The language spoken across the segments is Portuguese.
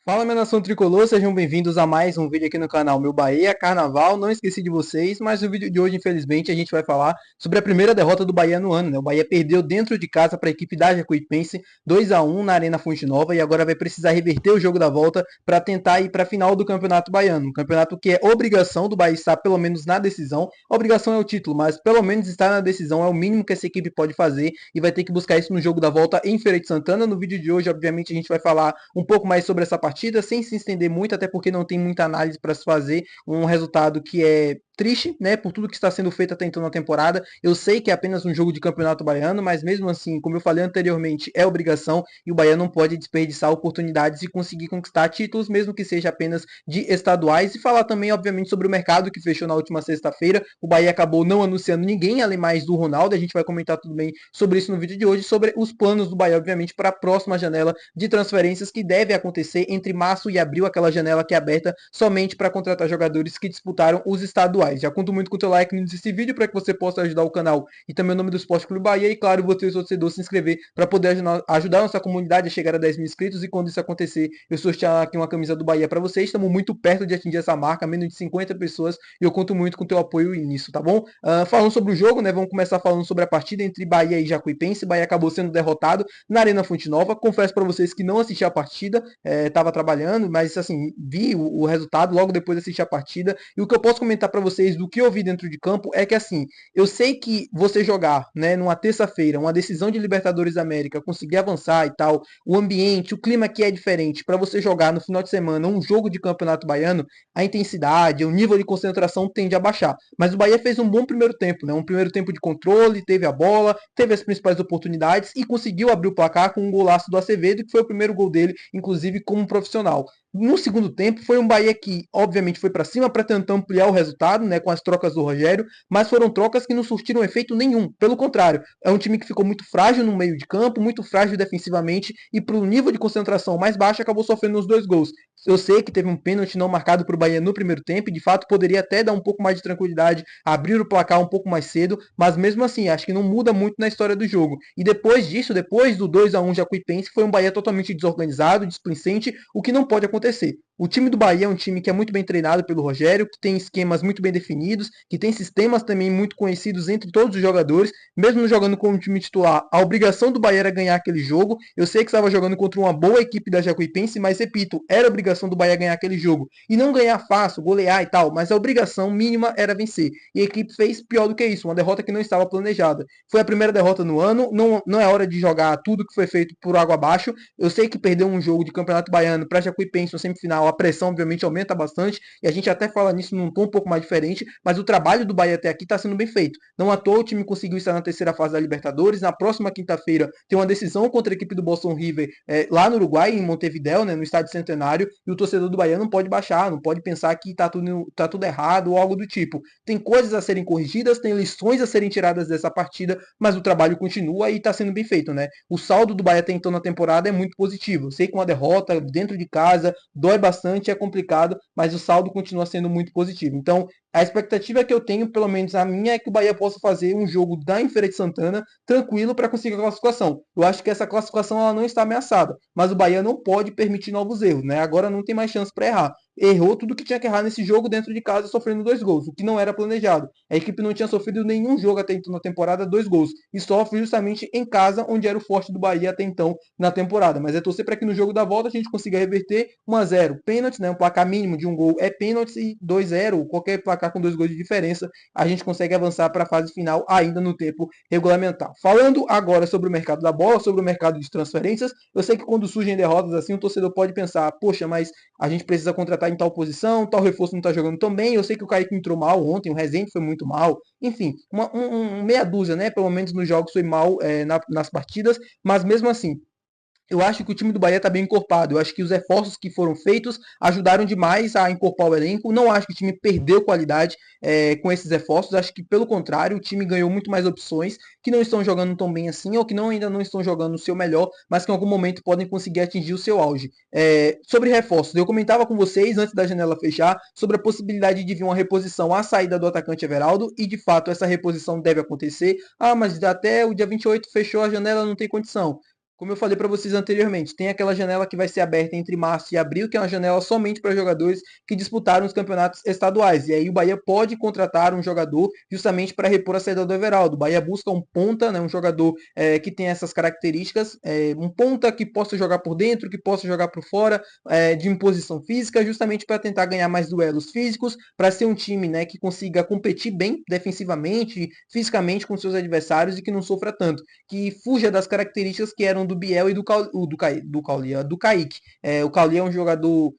Fala, minha nação tricolor, sejam bem-vindos a mais um vídeo aqui no canal Meu Bahia Carnaval. Não esqueci de vocês, mas no vídeo de hoje, infelizmente, a gente vai falar sobre a primeira derrota do Bahia no ano, né? O Bahia perdeu dentro de casa para a equipe da Jacuipense 2-1 na Arena Fonte Nova e agora vai precisar reverter o jogo da volta para tentar ir para a final do Campeonato Baiano. Um campeonato que é obrigação do Bahia estar pelo menos na decisão. A obrigação é o título, mas pelo menos estar na decisão é o mínimo que essa equipe pode fazer e vai ter que buscar isso no jogo da volta em Feira de Santana. No vídeo de hoje, obviamente, a gente vai falar um pouco mais sobre essa partida, sem se estender muito, até porque não tem muita análise para se fazer. Um resultado que é triste, né, por tudo que está sendo feito até então na temporada. Eu sei que é apenas um jogo de campeonato baiano, mas mesmo assim, como eu falei anteriormente, é obrigação e o Bahia não pode desperdiçar oportunidades e conseguir conquistar títulos, mesmo que seja apenas de estaduais. E falar também, obviamente, sobre o mercado que fechou na última sexta-feira. O Bahia acabou não anunciando ninguém, além mais do Ronaldo. A gente vai comentar tudo bem sobre isso no vídeo de hoje, sobre os planos do Bahia, obviamente, para a próxima janela de transferências que deve acontecer entre março e abril, aquela janela que é aberta somente para contratar jogadores que disputaram os estaduais. Já conto muito com o teu like nesse vídeo para que você possa ajudar o canal e também o nome do Esporte Clube Bahia e claro, você, torcedor, se inscrever para poder ajudar a nossa comunidade a chegar a 10 mil inscritos e quando isso acontecer, eu sortear aqui uma camisa do Bahia para vocês. Estamos muito perto de atingir essa marca, menos de 50 pessoas e eu conto muito com o teu apoio nisso, tá bom? Falando sobre o jogo, né, vamos começar falando sobre a partida entre Bahia e Jacuipense. Bahia acabou sendo derrotado na Arena Fonte Nova. Confesso para vocês que não assisti a partida, estava trabalhando, mas assim, vi o resultado logo depois de assistir a partida. E o que eu posso comentar para vocês do que eu vi dentro de campo é que assim, eu sei que você jogar, né, numa terça-feira, uma decisão de Libertadores da América, conseguir avançar e tal, o ambiente, o clima que é diferente, para você jogar no final de semana um jogo de Campeonato Baiano, a intensidade, o nível de concentração tende a baixar. Mas o Bahia fez um bom primeiro tempo, né? Um primeiro tempo de controle, teve a bola, teve as principais oportunidades e conseguiu abrir o placar com um golaço do Acevedo, que foi o primeiro gol dele, inclusive como profissional. No segundo tempo, foi um Bahia que, obviamente, foi para cima para tentar ampliar o resultado, né, com as trocas do Rogério, mas foram trocas que não surtiram efeito nenhum. Pelo contrário, é um time que ficou muito frágil no meio de campo, muito frágil defensivamente e, para o nível de concentração mais baixo, acabou sofrendo os dois gols. Eu sei que teve um pênalti não marcado para o Bahia no primeiro tempo, e de fato poderia até dar um pouco mais de tranquilidade, abrir o placar um pouco mais cedo, mas mesmo assim, acho que não muda muito na história do jogo. E depois disso, depois do 2-1 Jacuipense, foi um Bahia totalmente desorganizado, displicente, o que não pode acontecer. O time do Bahia é um time que é muito bem treinado pelo Rogério, que tem esquemas muito bem definidos, que tem sistemas também muito conhecidos entre todos os jogadores, mesmo jogando como time titular. A obrigação do Bahia era ganhar aquele jogo. Eu sei que estava jogando contra uma boa equipe da Jacuipense, mas repito, era obrigação do Bahia ganhar aquele jogo. E não ganhar fácil, golear e tal, mas a obrigação mínima era vencer. E a equipe fez pior do que isso, uma derrota que não estava planejada. Foi a primeira derrota no ano, não é hora de jogar tudo que foi feito por água abaixo. Eu sei que perdeu um jogo de Campeonato Baiano para Jacuipense no semifinal, a pressão obviamente aumenta bastante, e a gente até fala nisso num tom um pouco mais diferente, mas o trabalho do Bahia até aqui está sendo bem feito. Não à toa o time conseguiu estar na terceira fase da Libertadores. Na próxima quinta-feira tem uma decisão contra a equipe do Boston River lá no Uruguai, em Montevidéu, né, no estádio Centenário, e o torcedor do Bahia não pode baixar, não pode pensar que tá tudo errado ou algo do tipo. Tem coisas a serem corrigidas, tem lições a serem tiradas dessa partida, mas o trabalho continua e está sendo bem feito, né? O saldo do Bahia até então na temporada é muito positivo. Eu sei que uma derrota dentro de casa dói bastante, é complicado, mas o saldo continua sendo muito positivo. Então, a expectativa que eu tenho, pelo menos a minha, é que o Bahia possa fazer um jogo da em Feira de Santana tranquilo para conseguir a classificação. Eu acho que essa classificação ela não está ameaçada, mas o Bahia não pode permitir novos erros, né? Agora não tem mais chance para errar. Errou tudo que tinha que errar nesse jogo dentro de casa, sofrendo dois gols, o que não era planejado. A equipe não tinha sofrido nenhum jogo até então na temporada, dois gols, e sofre justamente em casa, onde era o forte do Bahia até então na temporada. Mas é torcer para que no jogo da volta a gente consiga reverter 1-0. Pênalti, né? Um placar mínimo de um gol é pênalti, e 2-0, qualquer placar com dois gols de diferença, a gente consegue avançar para a fase final ainda no tempo regulamentar. Falando agora sobre o mercado da bola, sobre o mercado de transferências, eu sei que quando surgem derrotas assim, o torcedor pode pensar, poxa, mas a gente precisa contratar em tal posição, tal reforço não está jogando tão bem. Eu sei que o Kaique entrou mal ontem, o Rezende foi muito mal. Enfim, meia dúzia, né? Pelo menos nos jogos foi mal nas partidas, mas mesmo assim, eu acho que o time do Bahia está bem encorpado. Eu acho que os reforços que foram feitos ajudaram demais a encorpar o elenco. Não acho que o time perdeu qualidade com esses reforços. Acho que, pelo contrário, o time ganhou muito mais opções que não estão jogando tão bem assim, ou que ainda não estão jogando o seu melhor, mas que em algum momento podem conseguir atingir o seu auge. Sobre reforços, eu comentava com vocês, antes da janela fechar, sobre a possibilidade de vir uma reposição à saída do atacante Everaldo, e de fato essa reposição deve acontecer. Ah, mas até o dia 28 fechou a janela, não tem condição. Como eu falei para vocês anteriormente, tem aquela janela que vai ser aberta entre março e abril, que é uma janela somente para jogadores que disputaram os campeonatos estaduais. E aí o Bahia pode contratar um jogador justamente para repor a saída do Everaldo. O Bahia busca um ponta, né, um jogador que tem essas características, um ponta que possa jogar por dentro, que possa jogar por fora, de imposição física, justamente para tentar ganhar mais duelos físicos, para ser um time, né, que consiga competir bem defensivamente, fisicamente com seus adversários e que não sofra tanto, que fuja das características que eram do Biel e do Kaique. O Cauli é um jogador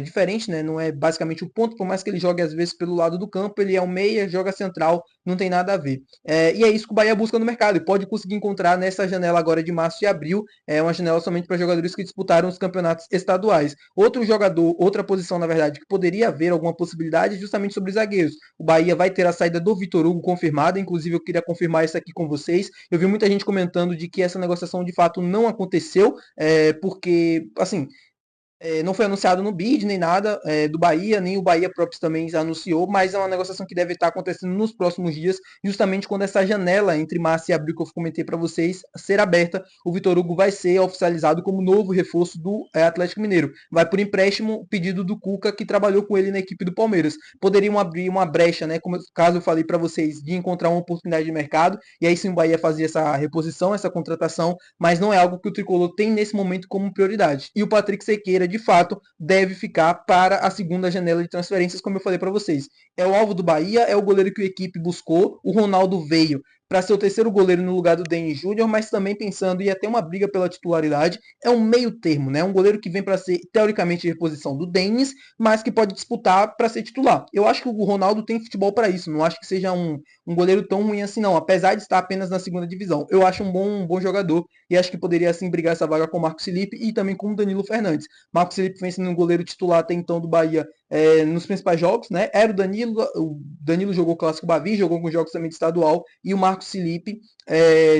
diferente, né? Não é basicamente o ponto, por mais que ele jogue às vezes pelo lado do campo, ele é um meia, joga central, não tem nada a ver. E é isso que o Bahia busca no mercado, e pode conseguir encontrar nessa janela agora de março e abril, uma janela somente para jogadores que disputaram os campeonatos estaduais. Outro jogador, outra posição, na verdade, que poderia haver alguma possibilidade, justamente sobre zagueiros. O Bahia vai ter a saída do Vitor Hugo confirmada, inclusive eu queria confirmar isso aqui com vocês. Eu vi muita gente comentando de que essa negociação de fato não aconteceu, porque, assim, não foi anunciado no bid nem nada do Bahia, nem o Bahia próprio também anunciou, mas é uma negociação que deve estar acontecendo nos próximos dias, justamente quando essa janela entre março e abril que eu comentei para vocês ser aberta, o Vitor Hugo vai ser oficializado como novo reforço do Atlético Mineiro. Vai por empréstimo, pedido do Cuca, que trabalhou com ele na equipe do Palmeiras. Poderiam abrir uma brecha, né, como caso eu falei para vocês, de encontrar uma oportunidade de mercado, e aí sim o Bahia fazia essa reposição, essa contratação, mas não é algo que o Tricolor tem nesse momento como prioridade. E o Patrick Sequeira, de fato, deve ficar para a segunda janela de transferências, como eu falei para vocês. É o alvo do Bahia, é o goleiro que a equipe buscou, o Ronaldo veio para ser o terceiro goleiro no lugar do Denis Júnior, mas também pensando em até uma briga pela titularidade. É um meio termo, né? Um goleiro que vem para ser, teoricamente, reposição do Denis, mas que pode disputar para ser titular. Eu acho que o Ronaldo tem futebol para isso, não acho que seja um goleiro tão ruim assim, não, apesar de estar apenas na segunda divisão. Eu acho um bom jogador e acho que poderia, assim, brigar essa vaga com o Marcos Felipe e também com o Danilo Fernandes. Marcos Felipe vem sendo um goleiro titular até então do Bahia nos principais jogos, né? Era o Danilo jogou o Clássico Bavi, jogou alguns jogos também de estadual, e o Marcos Felipe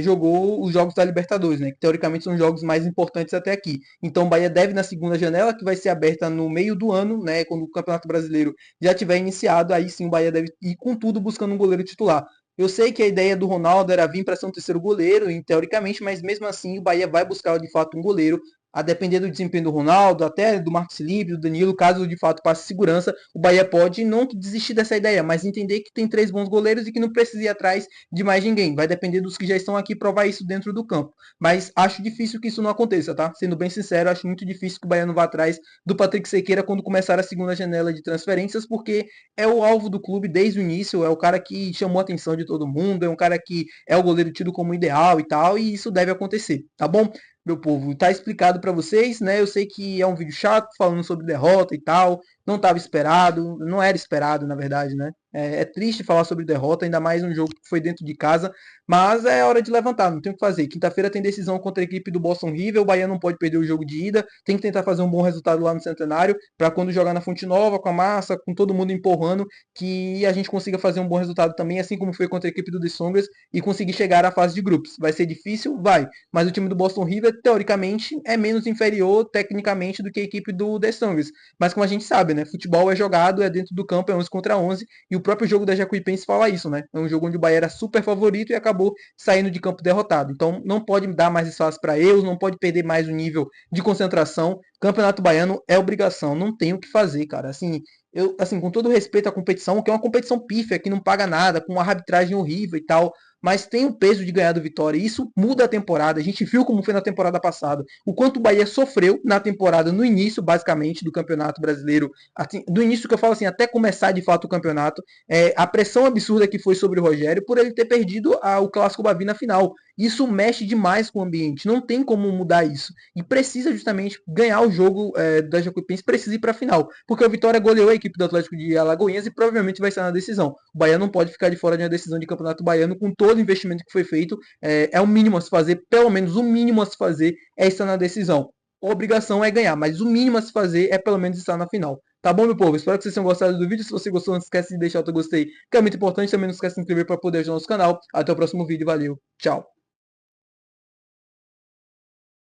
jogou os jogos da Libertadores, né? Que teoricamente são os jogos mais importantes até aqui. Então o Bahia deve na segunda janela, que vai ser aberta no meio do ano, né? Quando o Campeonato Brasileiro já tiver iniciado, aí sim o Bahia deve ir com tudo buscando um goleiro titular. Eu sei que a ideia do Ronaldo era vir para ser um terceiro goleiro, teoricamente, mas mesmo assim o Bahia vai buscar de fato um goleiro, a depender do desempenho do Ronaldo, até do Marcos Felipe, do Danilo, caso de fato passe segurança, o Bahia pode não desistir dessa ideia, mas entender que tem três bons goleiros e que não precisa ir atrás de mais ninguém. Vai depender dos que já estão aqui provar isso dentro do campo. Mas acho difícil que isso não aconteça, tá? Sendo bem sincero, acho muito difícil que o Bahia não vá atrás do Patrick Sequeira quando começar a segunda janela de transferências, porque é o alvo do clube desde o início, é o cara que chamou a atenção de todo mundo, é um cara que é o goleiro tido como ideal e tal, e isso deve acontecer, tá bom? Meu povo, tá explicado para vocês, né? Eu sei que é um vídeo chato falando sobre derrota e tal, não estava esperado, não era esperado, na verdade, né? É triste falar sobre derrota, ainda mais um jogo que foi dentro de casa, mas é hora de levantar, não tem o que fazer. Quinta-feira tem decisão contra a equipe do Boston River, o Bahia não pode perder o jogo de ida, tem que tentar fazer um bom resultado lá no Centenário, para quando jogar na Fonte Nova, com a massa, com todo mundo empurrando, que a gente consiga fazer um bom resultado também, assim como foi contra a equipe do The Strongest, e conseguir chegar à fase de grupos. Vai ser difícil? Vai, mas o time do Boston River, teoricamente, é menos inferior tecnicamente do que a equipe do The Strongest. Mas como a gente sabe, né? Futebol é jogado, é dentro do campo, é 11 contra 11, e o próprio jogo da Jacuipense fala isso, né? É um jogo onde o Bahia era super favorito e acabou saindo de campo derrotado. Então não pode dar mais espaço para erros, não pode perder mais o nível de concentração. Campeonato Baiano é obrigação, não tem o que fazer, cara. Assim, com todo respeito à competição, que é uma competição pífia, que não paga nada, com uma arbitragem horrível e tal, mas tem o peso de ganhar do Vitória, e isso muda a temporada. A gente viu como foi na temporada passada, o quanto o Bahia sofreu na temporada, no início, basicamente, do Campeonato Brasileiro, assim, do início que eu falo assim, até começar de fato o campeonato, a pressão absurda que foi sobre o Rogério por ele ter perdido o Clássico Bavi na final. Isso mexe demais com o ambiente, não tem como mudar isso. E precisa justamente ganhar o jogo da Jacuipense, precisa ir para a final, porque o Vitória goleou a equipe do Atlético de Alagoinhas e provavelmente vai estar na decisão. O Bahia não pode ficar de fora de uma decisão de campeonato baiano com todo o investimento que foi feito. É o mínimo a se fazer, pelo menos o mínimo a se fazer é estar na decisão. A obrigação é ganhar, mas o mínimo a se fazer é pelo menos estar na final. Tá bom, meu povo? Espero que vocês tenham gostado do vídeo. Se você gostou, não esquece de deixar o teu gostei, que é muito importante. Também não esquece de se inscrever para poder ajudar o nosso canal. Até o próximo vídeo. Valeu. Tchau.